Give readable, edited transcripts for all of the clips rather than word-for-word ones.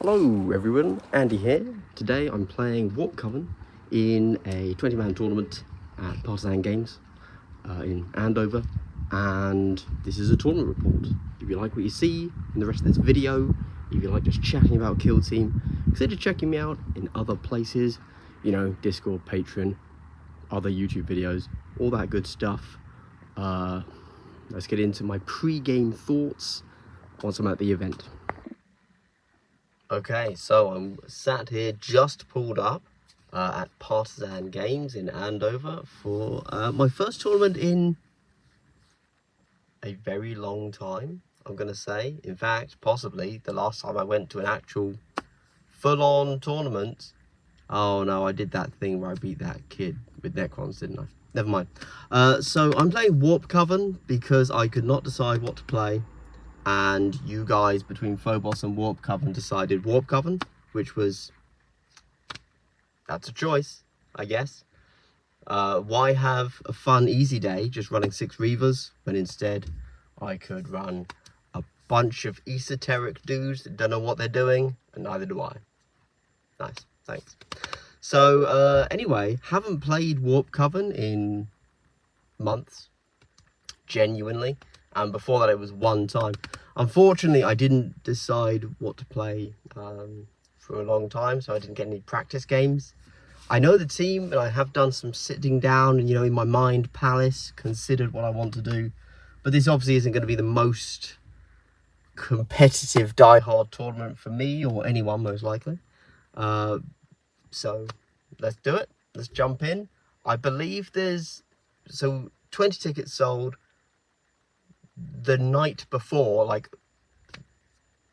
Hello everyone, Andy here. Today I'm playing Warp Coven in a 20-man tournament at Partisan Games in Andover, and this is a tournament report. If you like what you see in the rest of this video, if you like just chatting about Kill Team, consider checking me out in other places, you know, Discord, Patreon, other YouTube videos, all that good stuff. Let's get into my pre-game thoughts once I'm at the event. Okay, so I'm sat here, just pulled up at Partisan Games in Andover for my first tournament in a very long time, I'm going to say. In fact, possibly the last time I went to an actual full-on tournament. Oh no, I did that thing where I beat that kid with Necrons, didn't I? Never mind. So I'm playing Warp Coven because I could not decide what to play. And you guys between Phobos and Warp Coven decided Warp Coven, which was, that's a choice, I guess. Why have a fun, easy day just running 6 Reavers when instead I could run a bunch of esoteric dudes that don't know what they're doing, and neither do I. Nice, thanks. So anyway, haven't played Warp Coven in months, genuinely. And before that it was one time. Unfortunately, I didn't decide what to play for a long time, so I didn't get any practice games. I know the team, and I have done some sitting down and, you know, in my mind palace, considered what I want to do. But this obviously isn't going to be the most competitive die-hard tournament for me, or anyone most likely. So let's do it. Let's jump in. I believe there's, 20 tickets sold. The night before, like,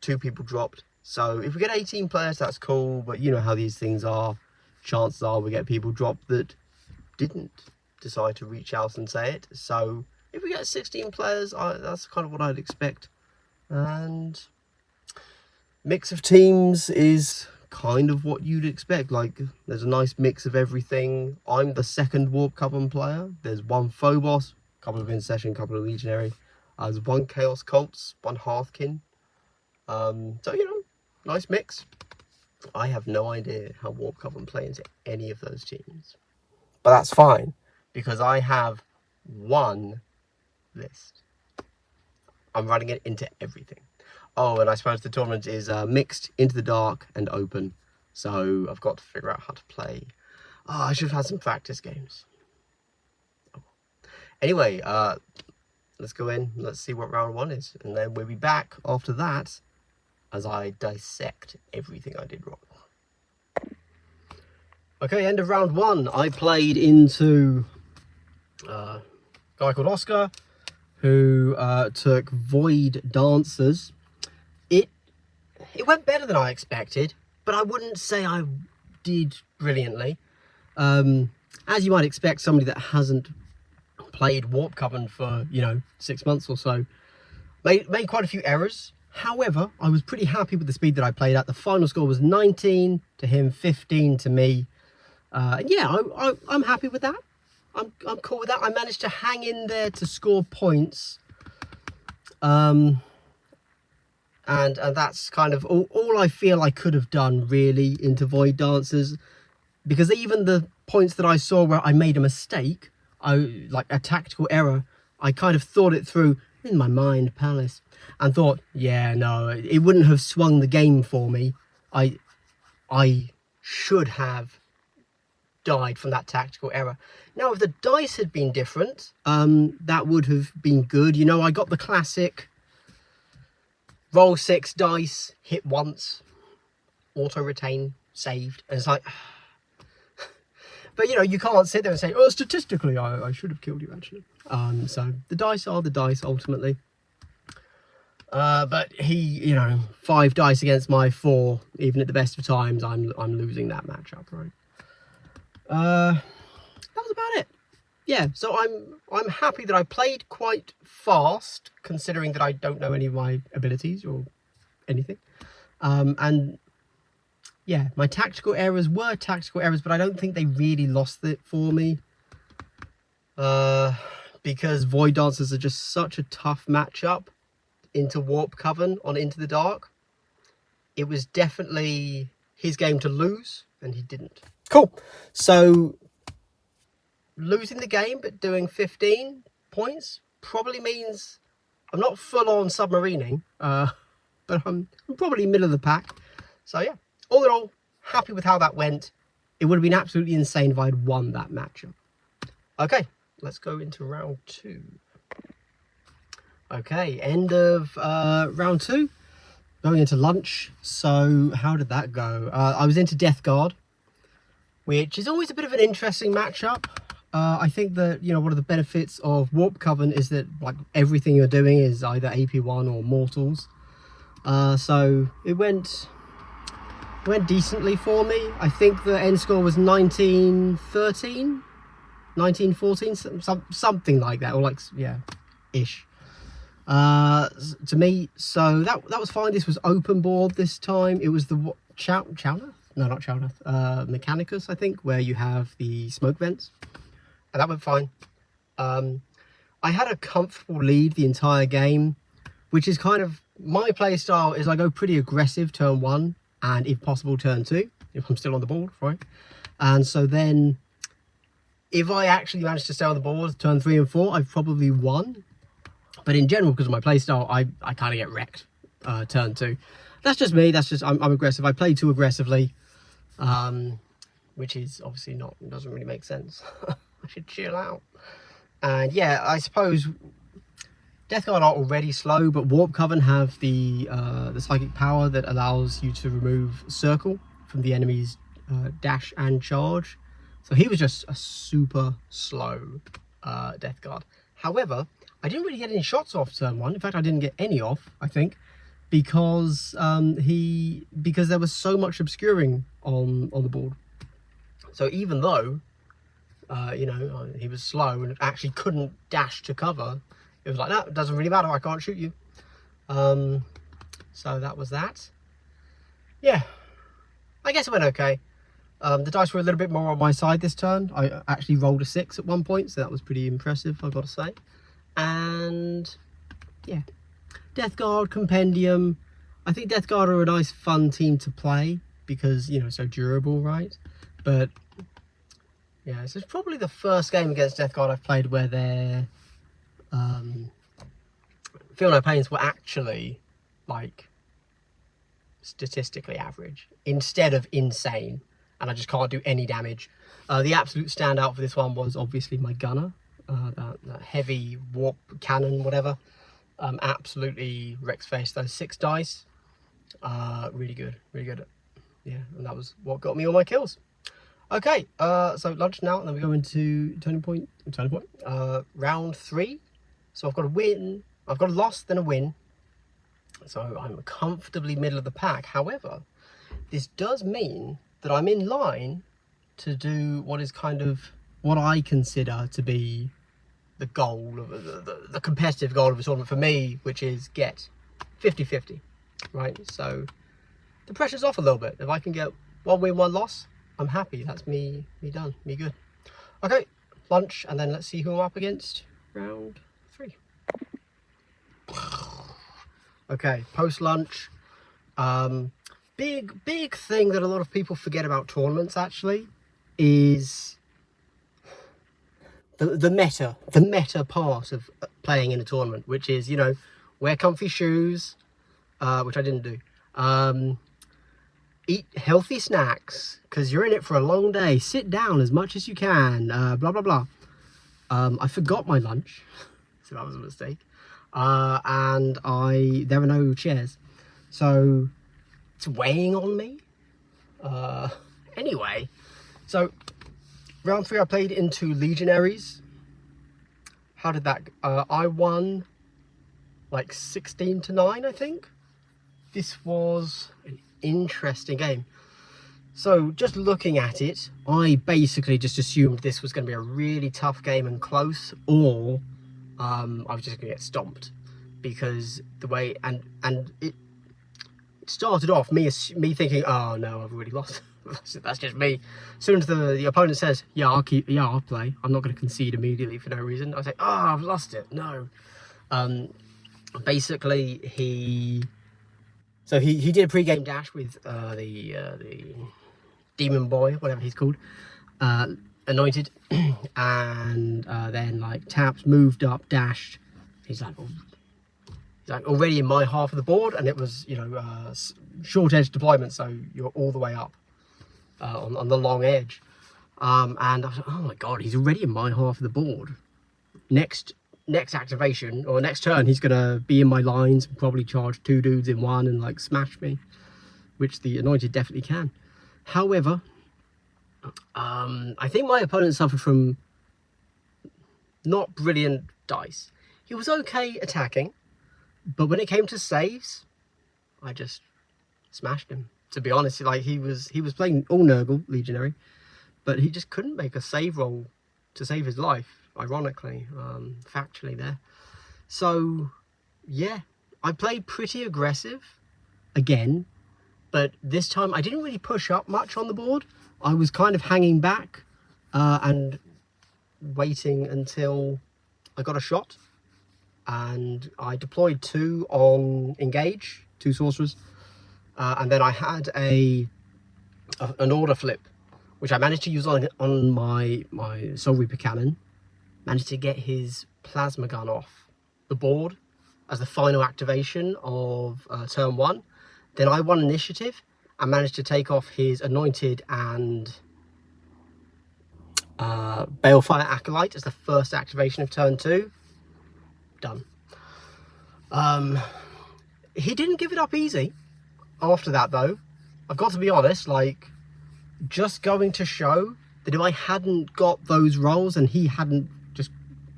2 people dropped. So if we get 18 players, that's cool, but you know how these things are. Chances are we get people drop that didn't decide to reach out and say it. So if we get 16 players, that's kind of what I'd expect. And mix of teams is kind of what you'd expect. Like, there's a nice mix of everything. I'm the second Warp Coven player. There's 1 Phobos, a couple of In Session, a couple of Legionary. There's 1 Chaos Cults, 1 Hearthkin. So, you know, nice mix. I have no idea how Warp Coven play into any of those teams. But that's fine, because I have 1 list. I'm running it into everything. Oh, and I suppose the tournament is mixed, into the dark, and open. So I've got to figure out how to play. Oh, I should have had some practice games. Oh. Anyway, let's go in, let's see what round 1 is, and then we'll be back after that as I dissect everything I did wrong. Okay, end of round 1. I played into a guy called Oscar, who took Void Dancers. It went better than I expected, but I wouldn't say I did brilliantly. As you might expect, somebody that hasn't played Warp Coven for, you know, 6 months or so, made quite a few errors. However, I was pretty happy with the speed that I played at. The final score was 19 to him, 15 to me. Yeah, I'm happy with that. I'm cool with that. I managed to hang in there to score points. And that's kind of all I feel I could have done, really, into Void Dancers. Because even the points that I saw where I made a mistake, like a tactical error, I kind of thought it through in my mind palace and thought, yeah, no, it wouldn't have swung the game for me. I should have died from that tactical error. Now, if the dice had been different, that would have been good. You know, I got the classic roll 6 dice, hit once, auto retain, saved, and it's like, but, you know, you can't sit there and say, oh, statistically, I should have killed you, actually. So the dice are the dice, ultimately. But he, you know, 5 dice against my 4, even at the best of times, I'm losing that matchup, right? That was about it. Yeah, so I'm happy that I played quite fast, considering that I don't know any of my abilities or anything. And yeah, my tactical errors were tactical errors, but I don't think they really lost it for me. Because Void Dancers are just such a tough matchup into Warp Coven on Into the Dark. it was definitely his game to lose, and he didn't. Cool. So losing the game but doing 15 points probably means I'm not full on submarining, but I'm probably middle of the pack. So yeah, all in all, happy with how that went. It would have been absolutely insane if I'd won that matchup. Okay, let's go into round 2. Okay, end of round 2. Going into lunch. So how did that go? I was into Death Guard, which is always a bit of an interesting matchup. I think that, you know, one of the benefits of Warp Coven is that like everything you're doing is either AP1 or Mortals. So it went decently for me. I think the end score was 1913, 1914, something like that, or like, yeah, ish. To me, so that was fine. This was open board this time. It was the Chalna? No, not Chalna. Mechanicus, I think, where you have the smoke vents. And that went fine. I had a comfortable lead the entire game, which is kind of my play style. Is I go pretty aggressive turn 1 and if possible turn 2 if I'm still on the board, right? And so then if I actually managed to stay on the board turn 3 and 4, I've probably won. But in general, because of my playstyle, I kind of get wrecked turn 2. That's just me. That's just I'm aggressive. I play too aggressively, which is obviously not, doesn't really make sense. I should chill out. And yeah, I suppose Death Guard are already slow, but Warp Coven have the psychic power that allows you to remove circle from the enemy's dash and charge. So he was just a super slow Death Guard. However, I didn't really get any shots off turn 1. In fact, I didn't get any off, I think, because there was so much obscuring on the board. So even though, you know, he was slow and actually couldn't dash to cover, it was like, no, it doesn't really matter, I can't shoot you. So that was that. Yeah, I guess it went okay. The dice were a little bit more on my side this turn. I actually rolled a 6 at one point, so that was pretty impressive, I've got to say. And yeah, Death Guard Compendium. I think Death Guard are a nice fun team to play because, you know, so durable, right? But yeah, this is probably the first game against Death Guard I've played where their Feel No Pains were actually like statistically average instead of insane, and I just can't do any damage. The absolute standout for this one was obviously my gunner. That heavy warp cannon, whatever, absolutely wrecks face those 6 dice. Really good, yeah, and that was what got me all my kills. Okay, so lunch now, and then we go into turning point, round 3. So I've got a win, I've got a loss, then a win. So I'm comfortably middle of the pack. However, this does mean that I'm in line to do what is kind of what I consider to be the goal of the competitive goal of the tournament for me, which is get 50-50, right? So the pressure's off a little bit. If I can get 1 win, 1 loss, I'm happy. That's me done, me good. Okay, lunch, and then let's see who I'm up against round 3. Okay, post lunch. Big thing that a lot of people forget about tournaments actually is the meta part of playing in a tournament, which is, you know, wear comfy shoes, which I didn't do. Eat healthy snacks because you're in it for a long day. Sit down as much as you can. Blah blah blah. I forgot my lunch, so that was a mistake. And there were no chairs, so it's weighing on me. Anyway, so round 3 I played into Legionaries. How did that go? I won like 16-9, I think. This was an interesting game. So just looking at it, I basically just assumed this was going to be a really tough game and close, or I was just going to get stomped, because the way and it started off me thinking, oh no, I've already lost. That's just me. As soon as the opponent says, yeah, I'll play, I'm not going to concede immediately for no reason, I say, oh, I've lost it. No. Basically, he So he did a pre-game dash with the demon boy, whatever he's called, anointed, and then like tapped, moved up, dashed. He's like already in my half of the board, and it was, you know, short edge deployment, so you're all the way up on the long edge. And I was like, oh my god, he's already in my half of the board. Next activation, or next turn, he's gonna be in my lines and probably charge 2 dudes in one and like smash me, which the anointed definitely can. However, I think my opponent suffered from not brilliant dice. He was okay attacking, but when it came to saves, I just smashed him. To be honest, like he was playing all Nurgle Legionary, but he just couldn't make a save roll to save his life. Ironically, factually there. So yeah, I played pretty aggressive again, but this time I didn't really push up much on the board. I was kind of hanging back and waiting until I got a shot, and I deployed 2 on engage, 2 sorcerers, and then I had an order flip, which I managed to use on my Soul Reaper cannon. Managed to get his plasma gun off the board as the final activation of turn 1. Then I won initiative and managed to take off his anointed and Balefire Acolyte as the first activation of turn 2. Done. He didn't give it up easy after that, though. I've got to be honest, like, just going to show that if I hadn't got those rolls and he hadn't just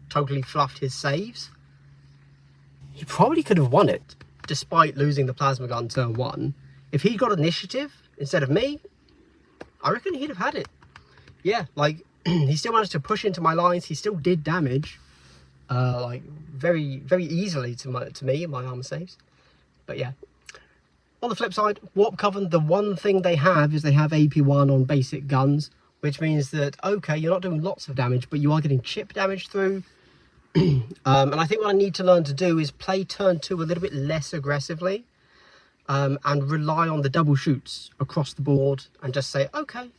totally fluffed his saves, he probably could have won it, despite losing the plasma gun turn 1. If he got initiative instead of me, I reckon he'd have had it. Yeah, like, he still managed to push into my lines. He still did damage, like, very, very easily to me and my armor saves. But yeah. On the flip side, Warp Coven, the one thing they have is they have AP1 on basic guns, which means that, okay, you're not doing lots of damage, but you are getting chip damage through. And I think what I need to learn to do is play turn 2 a little bit less aggressively, and rely on the double shoots across the board and just say, okay,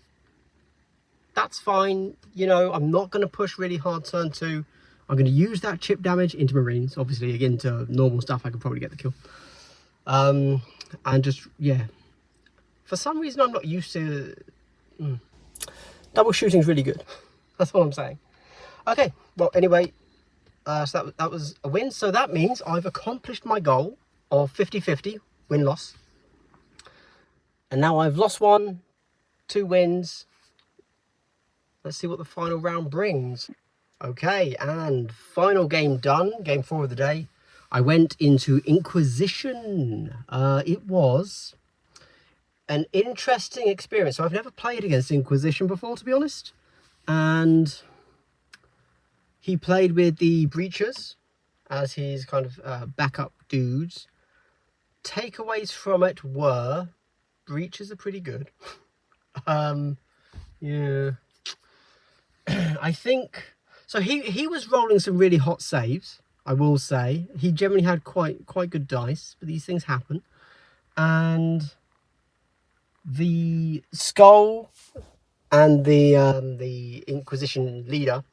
that's fine. You know, I'm not going to push really hard turn 2. I'm going to use that chip damage into Marines. Obviously, again, to normal stuff, I could probably get the kill. And just, yeah. For some reason, I'm not used to... Double shooting is really good. That's all I'm saying. Okay, well, anyway, so that was a win. So that means I've accomplished my goal of 50-50 win-loss. And now I've lost 1, 2 wins. Let's see what the final round brings. Okay, and final game done. Game 4 of the day. I went into Inquisition. It was an interesting experience. So I've never played against Inquisition before, to be honest. And he played with the Breachers as his kind of backup dudes. Takeaways from it were, Breachers are pretty good. Yeah. I think... So he was rolling some really hot saves, I will say. He generally had quite good dice, but these things happen. And the Skull and the Inquisition leader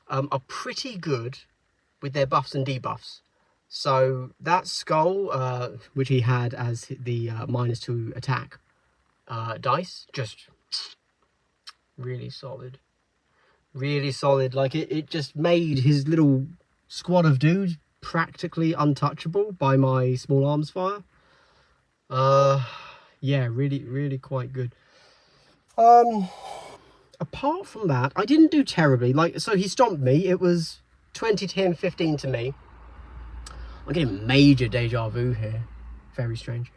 are pretty good with their buffs and debuffs. So that Skull, which he had as the -2 attack dice, just really solid. Really solid. Like, it just made his little squad of dudes practically untouchable by my small arms fire. Yeah, really quite good. Apart from that, I didn't do terribly. Like, so he stomped me. It was 20 to him, 15 to me. I'm getting major deja vu here. Very strange.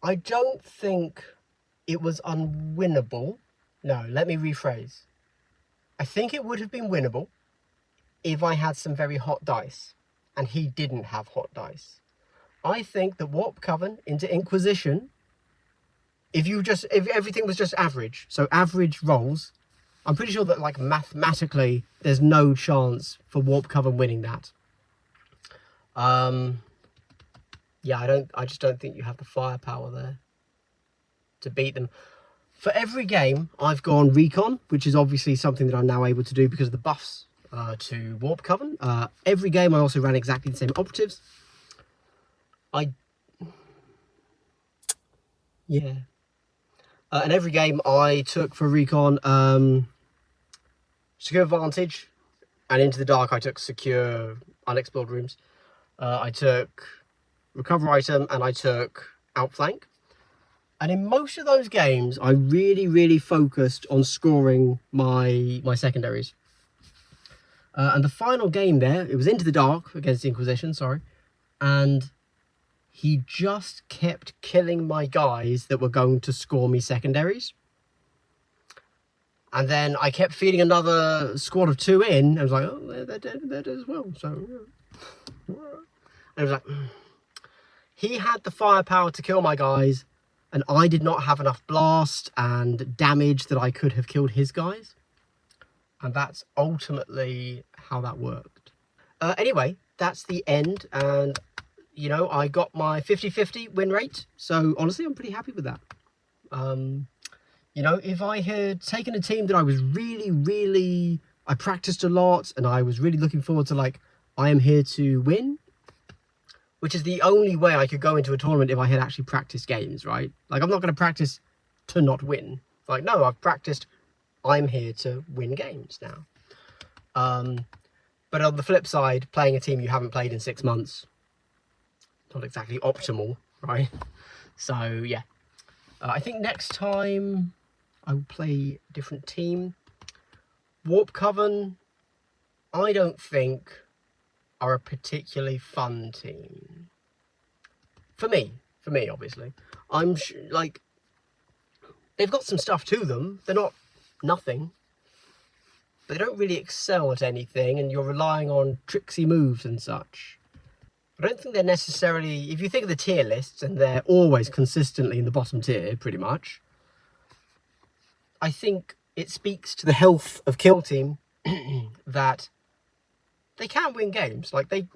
I don't think it was unwinnable. No, let me rephrase. I think it would have been winnable if I had some very hot dice, and he didn't have hot dice. I think that Warp Coven into Inquisition, if everything was just average, so average rolls, I'm pretty sure that, like, mathematically, there's no chance for Warp Coven winning that. yeah, I just don't think you have the firepower there to beat them. For every game, I've gone recon, which is obviously something that I'm now able to do because of the buffs to Warp Coven. Every game, I also ran exactly the same operatives. And every game I took for recon, secure vantage, and into the dark I took secure unexplored rooms. I took recover item, and I took outflank. And in most of those games, I really focused on scoring my secondaries. And the final game there, it was into the dark against the Inquisition, sorry. And he just kept killing my guys that were going to score me secondaries. And then I kept feeding another squad of 2 in. And I was like, oh, they're dead as well. So, yeah. And I was like, he had the firepower to kill my guys, and I did not have enough blast and damage that I could have killed his guys. And that's ultimately how that worked. Anyway, that's the end. And, you know, I got my 50-50 win rate. So, honestly, I'm pretty happy with that. You know, if I had taken a team that I was really... I practiced a lot, and I was really looking forward to, like, I am here to win, which is the only way I could go into a tournament if I had actually practiced games, right? Like, I'm not going to practice to not win. Like, no, I've practiced, I'm here to win games now. But on the flip side, playing a team you haven't played in 6 months, not exactly optimal, right? So, yeah. I think next time I will play a different team. Warp Coven, I don't think are a particularly fun team. For me, obviously. Like, they've got some stuff to them. They're not nothing. But they don't really excel at anything, and you're relying on tricksy moves and such. I don't think they're necessarily... If you think of the tier lists, and they're always consistently in the bottom tier, pretty much, I think it speaks to the health of Kill Team that they can win games. Like, they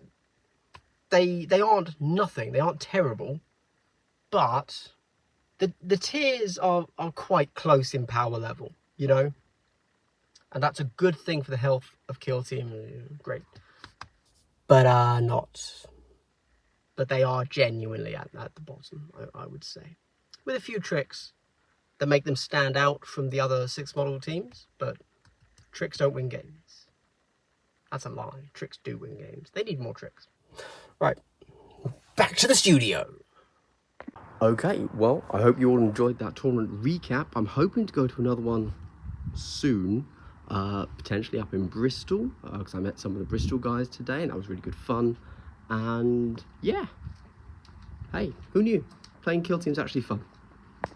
aren't nothing. They aren't terrible. But the tiers are quite close in power level, you know? And that's a good thing for the health of Kill Team. Great. But not. But they are genuinely at the bottom, I would say. With a few tricks that make them stand out from the other 6 model teams. But tricks don't win games. That's a lie. Tricks do win games. They need more tricks. Right. Back to the studio. Okay, well, I hope you all enjoyed that tournament recap. I'm hoping to go to another one soon. Potentially up in Bristol. Because I met some of the Bristol guys today and that was really good fun. And yeah. Hey, who knew? Playing Kill Team's actually fun.